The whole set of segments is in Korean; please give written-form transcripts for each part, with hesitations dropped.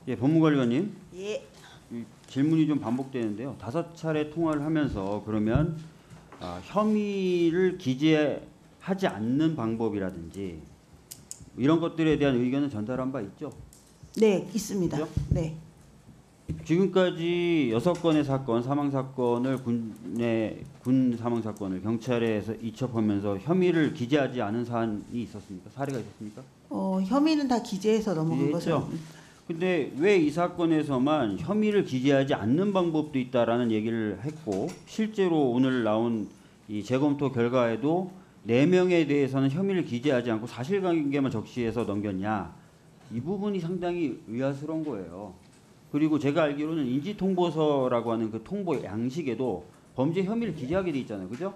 예, 법무관리관님. 예. 이 질문이 좀 반복되는데요. 5차례 통화를 하면서 그러면 혐의를 기재하지 않는 방법이라든지 이런 것들에 대한 의견은 전달한 바 있죠? 네, 있습니다. 그죠? 네. 지금까지 6건의 사건, 사망 사건을 군 사망 사건을 경찰에서 이첩하면서 혐의를 기재하지 않은 사안이 있었습니까? 사례가 있었습니까? 혐의는 다 기재해서 넘어간 기재했죠. 것은. 근데 왜 이 사건에서만 혐의를 기재하지 않는 방법도 있다라는 얘기를 했고 실제로 오늘 나온 이 재검토 결과에도 4명에 대해서는 혐의를 기재하지 않고 사실관계만 적시해서 넘겼냐, 이 부분이 상당히 의아스러운 거예요. 그리고 제가 알기로는 인지통보서라고 하는 그 통보 양식에도 범죄 혐의를 기재하게 돼 있잖아요. 그죠?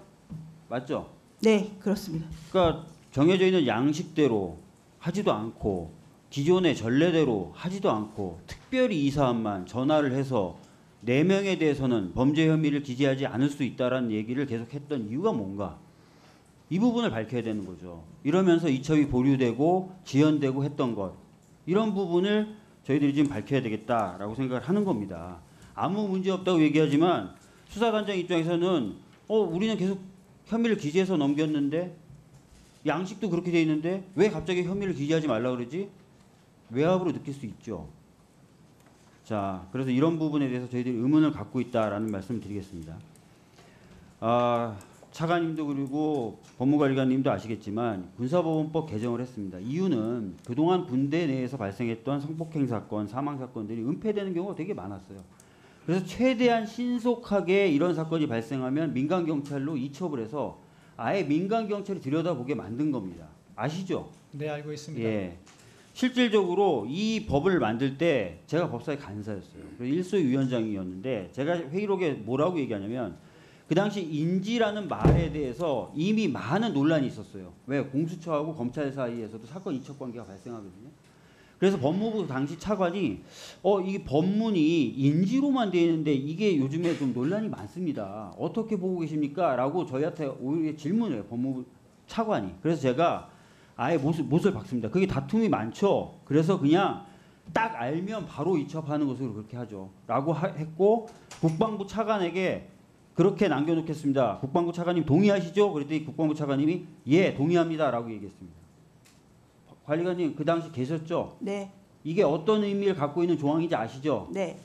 맞죠? 네, 그렇습니다. 그러니까 정해져 있는 양식대로 하지도 않고 기존의 전례대로 하지도 않고 특별히 이 사안만 전화를 해서 4명에 대해서는 범죄 혐의를 기재하지 않을 수 있다라는 얘기를 계속했던 이유가 뭔가, 이 부분을 밝혀야 되는 거죠. 이러면서 이첩이 보류되고 지연되고 했던 것, 이런 부분을 저희들이 지금 밝혀야 되겠다라고 생각을 하는 겁니다. 아무 문제 없다고 얘기하지만 수사단장 입장에서는 우리는 계속 혐의를 기재해서 넘겼는데 양식도 그렇게 돼 있는데 왜 갑자기 혐의를 기재하지 말라 그러지? 외압으로 느낄 수 있죠. 자, 그래서 이런 부분에 대해서 저희들이 의문을 갖고 있다라는 말씀을 드리겠습니다. 차관님도 그리고 법무관리관님도 아시겠지만 군사법원법 개정을 했습니다. 이유는 그동안 군대 내에서 발생했던 성폭행 사건, 사망 사건들이 은폐되는 경우가 되게 많았어요. 그래서 최대한 신속하게 이런 사건이 발생하면 민간 경찰로 이첩을 해서 아예 민간 경찰이 들여다보게 만든 겁니다. 아시죠? 네, 알고 있습니다. 예. 실질적으로 이 법을 만들 때 제가 법사위 간사였어요. 일소위 위원장이었는데 제가 회의록에 뭐라고 얘기하냐면 그 당시 인지라는 말에 대해서 이미 많은 논란이 있었어요. 왜? 공수처하고 검찰 사이에서도 사건 이첩 관계가 발생하거든요. 그래서 법무부 당시 차관이 이게 법문이 인지로만 되어 있는데 이게 요즘에 좀 논란이 많습니다. 어떻게 보고 계십니까? 라고 저희한테 오히려 질문을 해요. 법무부 차관이. 그래서 제가 아예 못을 박습니다. 그게 다툼이 많죠. 그래서 그냥 딱 알면 바로 이첩하는 것으로 그렇게 하죠. 라고 했고 국방부 차관에게 그렇게 남겨놓겠습니다. 국방부 차관님 동의하시죠? 그랬더니 국방부 차관님이 예, 동의합니다. 라고 얘기했습니다. 관리관님 그 당시 계셨죠? 네. 이게 어떤 의미를 갖고 있는 조항인지 아시죠? 네.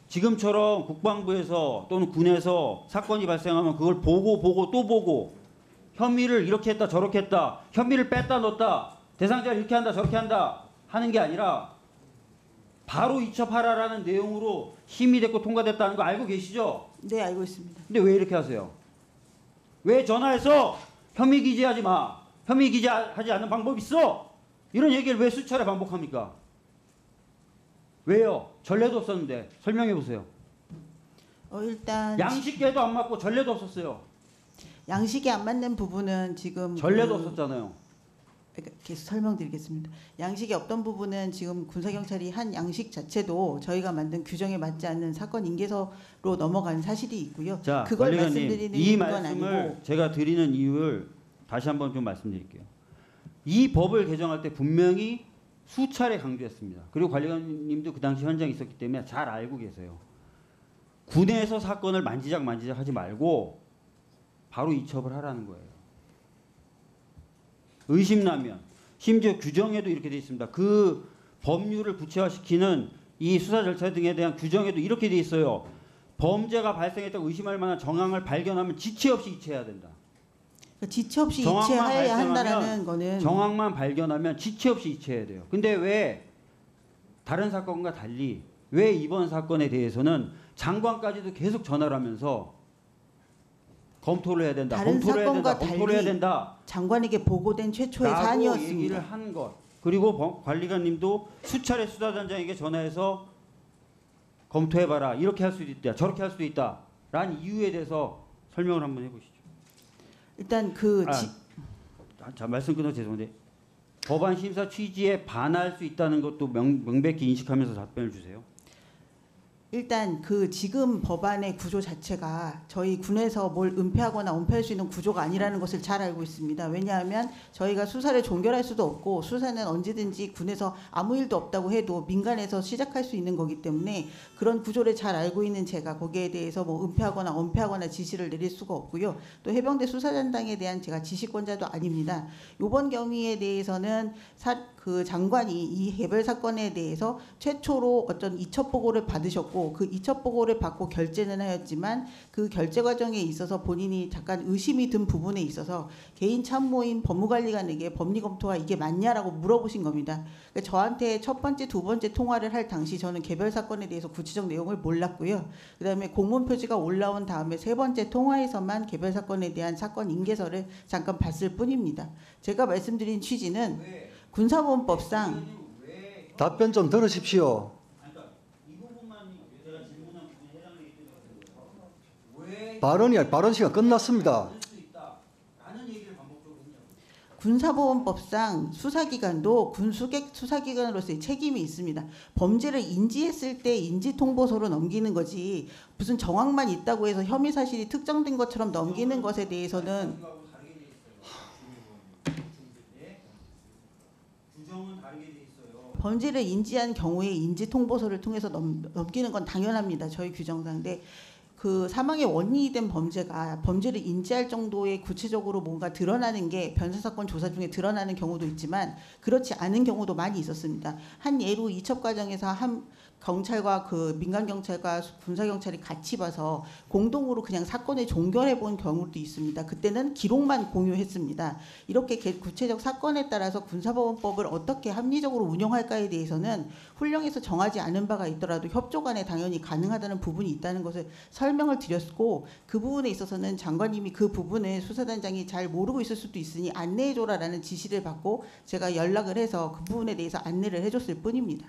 지금처럼 국방부에서 또는 군에서 사건이 발생하면 그걸 보고 또 보고 혐의를 이렇게 했다 저렇게 했다, 혐의를 뺐다 넣었다, 대상자를 이렇게 한다 저렇게 한다 하는 게 아니라 바로 이첩하라라는 내용으로 심의 됐고 통과됐다는 거 알고 계시죠? 네, 알고 있습니다. 근데 왜 이렇게 하세요? 왜 전화해서 혐의 기재하지 마, 혐의 기재하지 않는 방법 있어, 이런 얘기를 왜 수차례 반복합니까? 왜요? 전례도 없었는데. 설명해 보세요. 일단 양식계도 안 맞고 전례도 없었어요. 양식이 안 맞는 부분은 지금 전례도 없었잖아요. 계속 설명드리겠습니다. 양식이 없던 부분은 지금 군사경찰이 한 양식 자체도 저희가 만든 규정에 맞지 않는 사건 인계서로 넘어간 사실이 있고요. 자, 그걸 관리관님, 말씀드리는 이 건 말씀을 아니고 제가 드리는 이유를 다시 한번 좀 말씀드릴게요. 이 법을 개정할 때 분명히 수차례 강조했습니다. 그리고 관리관님도 그 당시 현장에 있었기 때문에 잘 알고 계세요. 군에서 사건을 만지작 하지 말고 바로 이첩을 하라는 거예요. 의심나면, 심지어 규정에도 이렇게 되어 있습니다. 그 법률을 구체화시키는 이 수사 절차 등에 대한 규정에도 이렇게 되어 있어요. 범죄가 발생했다고 의심할 만한 정황을 발견하면 지체 없이 이체해야 된다. 지체 없이 정황만 이체해야 한다라는 발생하면 거는 정황만 발견하면 지체 없이 이체해야 돼요. 근데 왜 다른 사건과 달리 왜 이번 사건에 대해서는 장관까지도 계속 전화를 하면서 검토를 해야 된다. 다른 사건과 검토를 해야 된다. 장관에게 보고된 최초의 라고 사안이었습니다. 얘기를 한 것. 그리고 관리관님도 수차례 수사단장에게 전화해서 검토해봐라. 이렇게 할 수도 있다. 저렇게 할 수도 있다. 라는 이유에 대해서 설명을 한번 해보시죠. 일단 자, 말씀 끊어 죄송한데 법안 심사 취지에 반할 수 있다는 것도 명백히 인식하면서 답변을 주세요. 일단 그 지금 법안의 구조 자체가 저희 군에서 뭘 은폐하거나 은폐할 수 있는 구조가 아니라는 것을 잘 알고 있습니다. 왜냐하면 저희가 수사를 종결할 수도 없고 수사는 언제든지 군에서 아무 일도 없다고 해도 민간에서 시작할 수 있는 거기 때문에 그런 구조를 잘 알고 있는 제가 거기에 대해서 뭐 은폐하거나 은폐하거나 지시를 내릴 수가 없고요. 또 해병대 수사단장에 대한 제가 지시권자도 아닙니다. 이번 경위에 대해서는 그 장관이 이 개별 사건에 대해서 최초로 어떤 이첩 보고를 받으셨고 그 이첩 보고를 받고 결재는 하였지만 그 결재 과정에 있어서 본인이 잠깐 의심이 든 부분에 있어서 개인 참모인 법무관리관에게 법리 검토가 이게 맞냐라고 물어보신 겁니다. 그러니까 저한테 첫 번째, 두 번째 통화를 할 당시 저는 개별 사건에 대해서 구체적 내용을 몰랐고요. 그다음에 공문 표지가 올라온 다음에 세 번째 통화에서만 개별 사건에 대한 사건 인계서를 잠깐 봤을 뿐입니다. 제가 말씀드린 취지는 군사보험법상 답변 좀 들으십시오. 발언 시간 끝났습니다. 군사보험법상 수사기관도 수사기관으로서의 책임이 있습니다. 범죄를 인지했을 때 인지통보서로 넘기는 거지 무슨 정황만 있다고 해서 혐의 사실이 특정된 것처럼 넘기는 것에 대해서는 범죄를 인지한 경우에 인지통보서를 통해서 넘기는 건 당연합니다. 저희 규정상. 근데 그 사망의 원인이 된 범죄가 범죄를 인지할 정도의 구체적으로 뭔가 드러나는 게 변사사건 조사 중에 드러나는 경우도 있지만 그렇지 않은 경우도 많이 있었습니다. 한 예로 이첩 과정에서 한 경찰과 그 민간 경찰과 군사 경찰이 같이 봐서 공동으로 그냥 사건을 종결해 본 경우도 있습니다. 그때는 기록만 공유했습니다. 이렇게 구체적 사건에 따라서 군사법원법을 어떻게 합리적으로 운영할까에 대해서는 훈령에서 정하지 않은 바가 있더라도 협조 간에 당연히 가능하다는 부분이 있다는 것을 설명을 드렸고 그 부분에 있어서는 장관님이 그 부분을 수사단장이 잘 모르고 있을 수도 있으니 안내해줘라라는 지시를 받고 제가 연락을 해서 그 부분에 대해서 안내를 해줬을 뿐입니다.